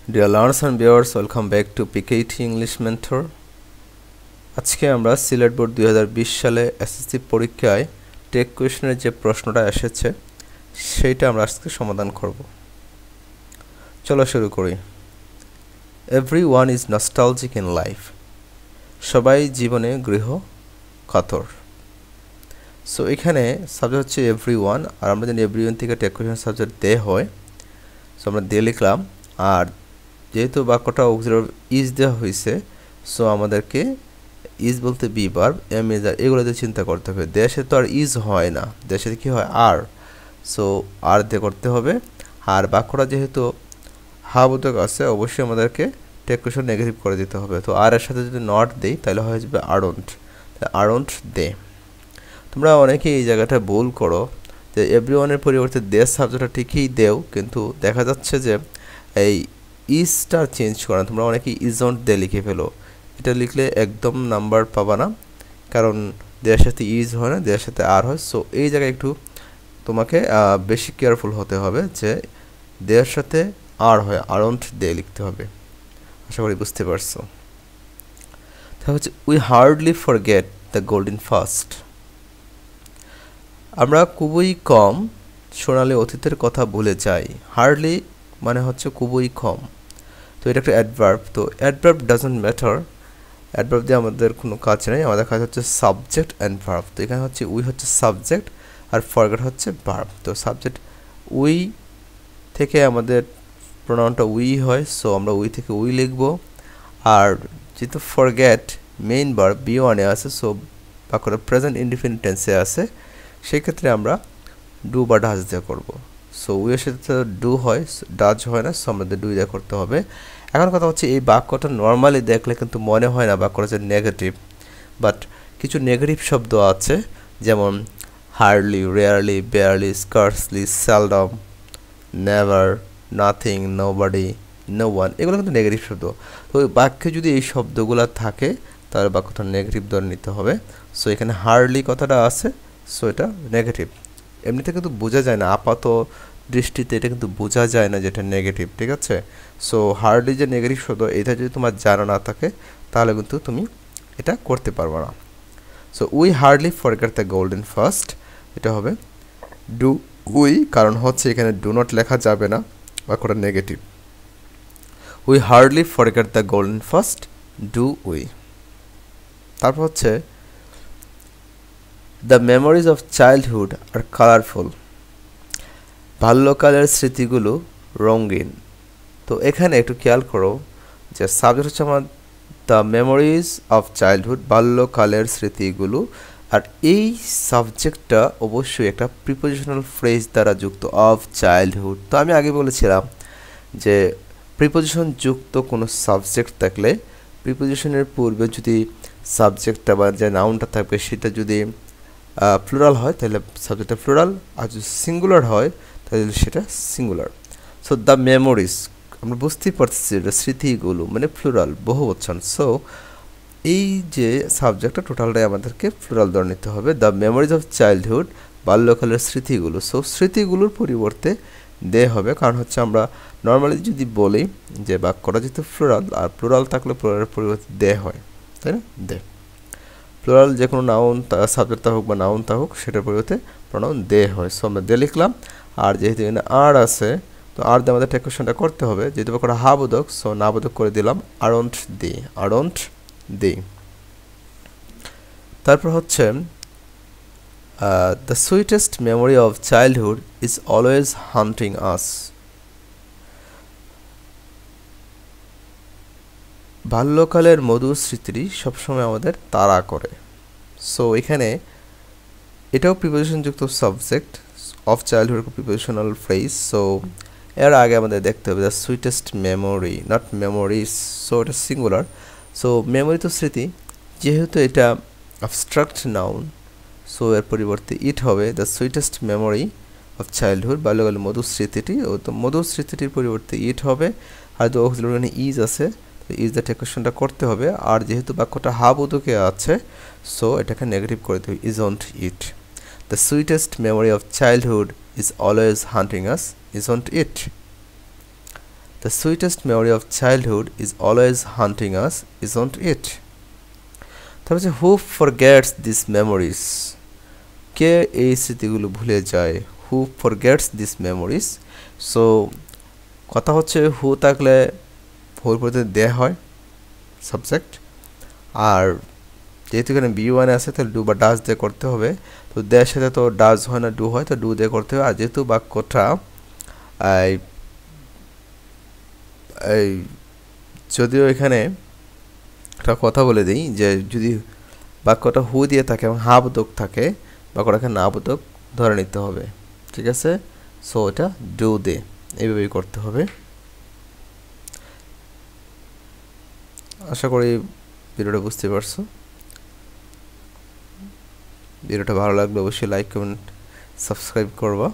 Dear learners and viewers, welcome back to PKT English Mentor. আজকে আমরা Sylhet board 2020 সালে SSC পরীক্ষায় টেক কোয়েশ্চনের যে প্রশ্নটা এসেছে সেইটা আমরা আজকে সমাধান করব। চলো শুরু করি। Everyone is nostalgic in life. সবাই জীবনে গৃহ কাতর। সো এখানে সাবজেক্ট হচ্ছে এভরিওয়ান, আর আমরা জানি এভরিওয়ান থেকে টেক কোয়েশ্চন সাবজেক্ট দে হয়। সো আমরা দে লিখলাম, আর যেহেতু বাক্যটা অক্সিলারি ইজ দেওয়া হয়েছে, সো আমাদেরকে ইজ বলতে বি ভার্ব, এম ইজ আর এগুলোতে চিন্তা করতে হবে। দেশে তো আর ইজ হয় না, দেশে কি হয় আর, সো আর দিয়ে করতে হবে। আর বাক্যটা যেহেতু হাবোধক আছে, অবশ্যই আমাদেরকে টেক কোয়েশ্চন নেগেটিভ করে দিতে হবে। তো আর এর সাথে যদি নট দেই তাহলে হয়ে যাবে আরন্ট, আরন্ট দে। তোমরা অনেকেই এই জায়গাটা ভুল করো যে এভরিওয়ানের পরিবর্তে দে সাবজেক্টটা ঠিকই দেও, কিন্তু দেখা যাচ্ছে যে এই ইজটা চেঞ্জ করা, তোমরা অনেকেই ইজন্ট দে লিখে ফেলো। এটা লিখলে একদম নাম্বার পাবা না, কারণ দেয়ের সাথে ইজ হয় না, দেয়ের সাথে আর হয়। সো এই জায়গায় একটু তোমাকে বেশি কেয়ারফুল হতে হবে যে দেয়ের সাথে আর হয়, আরন্ট দে লিখতে হবে। আশা করি বুঝতে পারছো। তাহলে হচ্ছে we hardly forget the golden first. আমরা খুবই কম সোনালি অতীতের কথা ভুলে যাই। হার্ডলি মানে হচ্ছে খুবই কম, তো এটা একটা অ্যাডভার্ব। তো অ্যাডভার্ব ডাজন্ট ম্যাটার, অ্যাডভার্ব দিয়ে আমাদের কোনো কাজ নেই, আমাদের কাজ হচ্ছে সাবজেক্ট অ্যান্ড ভার্ব। তো এখানে হচ্ছে উই হচ্ছে সাবজেক্ট আর ফরগেট হচ্ছে ভার্ব। তো সাবজেক্ট উই থেকে আমাদের প্রোনাউনটা উই হয়, সো আমরা উই থেকে উই লিখব। আর যেহেতু ফরগেট মেইন ভার্ব বি ওয়ানে আছে, সো বাক্যটা প্রেজেন্ট ইনডিফিনিট টেন্সে আছে, সেই ক্ষেত্রে আমরা ডু বা ডাজ দিয়ে করবো। সো উইয়ের সাথে ডু হয়, ডাজ হয় না, সো আমাদের ডু দিয়ে করতে হবে। এখন কথা হচ্ছে এই বাক্যটা নর্মালি দেখলে কিন্তু মনে হয় না বাক্যটা যে নেগেটিভ, বাট কিছু নেগেটিভ শব্দ আছে, যেমন hardly, rarely, barely, scarcely, seldom, never, nothing, nobody, no one, এগুলো কিন্তু নেগেটিভ শব্দ। তো ওই বাক্যে যদি এই শব্দগুলো থাকে তাহলে বাক্যটা নেগেটিভ ধরে নিতে হবে। সো এখানে হার্ডলি কথাটা আছে, সো এটা নেগেটিভ। এমনিতে কিন্তু বোঝা যায় না, আপাত দৃষ্টিতে এটা কিন্তু বোঝা যায় না যেটা নেগেটিভ, ঠিক আছে। সো হার্ডলি যে নেগেটিভ শব্দ, এটা যদি তোমার জানা না থাকে তাহলে কিন্তু তুমি এটা করতে পারবে না। So we hardly forget the golden first, এটা হবে ডু উই, কারণ হচ্ছে এখানে ডু নট লেখা যাবে না, বাক্যটা negative. We hardly forget the golden first, do we. তারপর হচ্ছে দ্য মেমোরিজ অফ চাইল্ডহুড আর কালারফুল। বাল্যকালের স্মৃতিগুলো রঙিন। তো এখানে একটু খেয়াল করো যে সাবজেক্ট হচ্ছে আমার দ্য মেমোরিজ অফ চাইল্ডহুড, বাল্যকালের স্মৃতিগুলো, আর এই সাবজেক্টটা অবশ্যই একটা প্রিপোজিশনাল ফ্রেজ দ্বারা যুক্ত, অফ চাইল্ডহুড। তো আমি আগে বলেছিলাম যে প্রিপোজিশন যুক্ত কোনো সাবজেক্ট থাকলে প্রিপোজিশনের পূর্বে যদি সাবজেক্টটা বা যে নাউনটা থাকবে সেটা যদি প্লুরাল হয় তাহলে সাবজেক্টটা প্লুরাল, আর যদি সিঙ্গুলার হয় তাহলে সেটা সিঙ্গুলার। সো দ্য মেমোরিজ, আমরা বুঝতেই পারছি এটা স্মৃতিগুলো মানে প্লুরাল, বহুবচন। সো এই যে সাবজেক্টটা টোটালটাই আমাদেরকে প্লুরাল ধরে নিতে হবে। দ্য মেমোরিজ অফ চাইল্ডহুড, বাল্যকালের স্মৃতিগুলো। সো স্মৃতিগুলোর পরিবর্তে দে হবে, কারণ হচ্ছে আমরা নর্মালি যদি বলি যে বাক্যটা যেহেতু প্লুরাল, আর প্লুরাল থাকলে প্লুরালের পরিবর্তে দে হয়, তাই না, দে। প্লুরাল যে কোনো নাউন সাবজেক্ট তা হোক বা নাউন তা হোক, সেটার পরিবর্তে প্রোনাউন দে হয়। সো আমরা দে লিখলাম, আর যেহেতু এখানে আর আছে তো আর দিয়ে আমাদের টেক কোয়েশ্চনটা করতে হবে, যেহেতু বাক্যটা হাবোধক, সো নাবোধক করে দিলাম আরন্ট দে, আরন্ট দে। তারপর হচ্ছে the sweetest memory of childhood is always haunting us. বাল্যকালের মধুর স্মৃতি সবসময় আমাদের তাড়া করে। সো এখানে এটাও প্রিপোজিশন যুক্ত subject, of childhood prepositional phrase. So এর আগে আমাদের দেখতে হবে the sweetest memory, not memories, so এটা সিঙ্গুলার। সো মেমোরি তো স্মৃতি, যেহেতু এটা অ্যাবস্ট্রাক্ট নাউন, সো এর পরিবর্তে ইট হবে the sweetest memory of childhood, বাল্যকালের মধুর স্মৃতিটি। ও তো মধুর স্মৃতিটির পরিবর্তে ইট হবে, আর তো ওখানে ইজ আছে, ইজ দ্য টেক কোয়েশ্চনটা করতে হবে। আর যেহেতু বাক্যটা হাবোধকে আছে, সো এটাকে নেগেটিভ করে দেবে, isn't it. The sweetest memory of childhood is always haunting us, isn't it. The sweetest memory of childhood is always haunting us, isn't it? তারপর হচ্ছে who forgets these memories? কে এই স্মৃতিগুলো ভুলে যায়? Who forgets these memories? So কথা হচ্ছে who থাকলে who এর পরে দে হয় সাবজেক্ট, আর যেহেতু এখানে বি1 আছে তাহলে ডু বা ডাজ দিয়ে করতে হবে। তো দেয়ের সাথে তো ডাজ হয় না, ডু হয়, তো ডু দিয়ে করতে হবে। আর যেহেতু বাক্যটা এই যদিও এখানে একটা কথা বলে দিই যে যদি বাক্যটা হু দিয়ে থাকে এবং হা বোধক থাকে, বাক্যটাকে না বোধক ধরে নিতে হবে, ঠিক আছে? সো এটা ডু দে এইভাবেই করতে হবে। আশা করি ভিডিওটা বুঝতে পারছো। ভিডিওটা ভালো লাগলে অবশ্যই লাইক কমেন্ট সাবস্ক্রাইব করবা।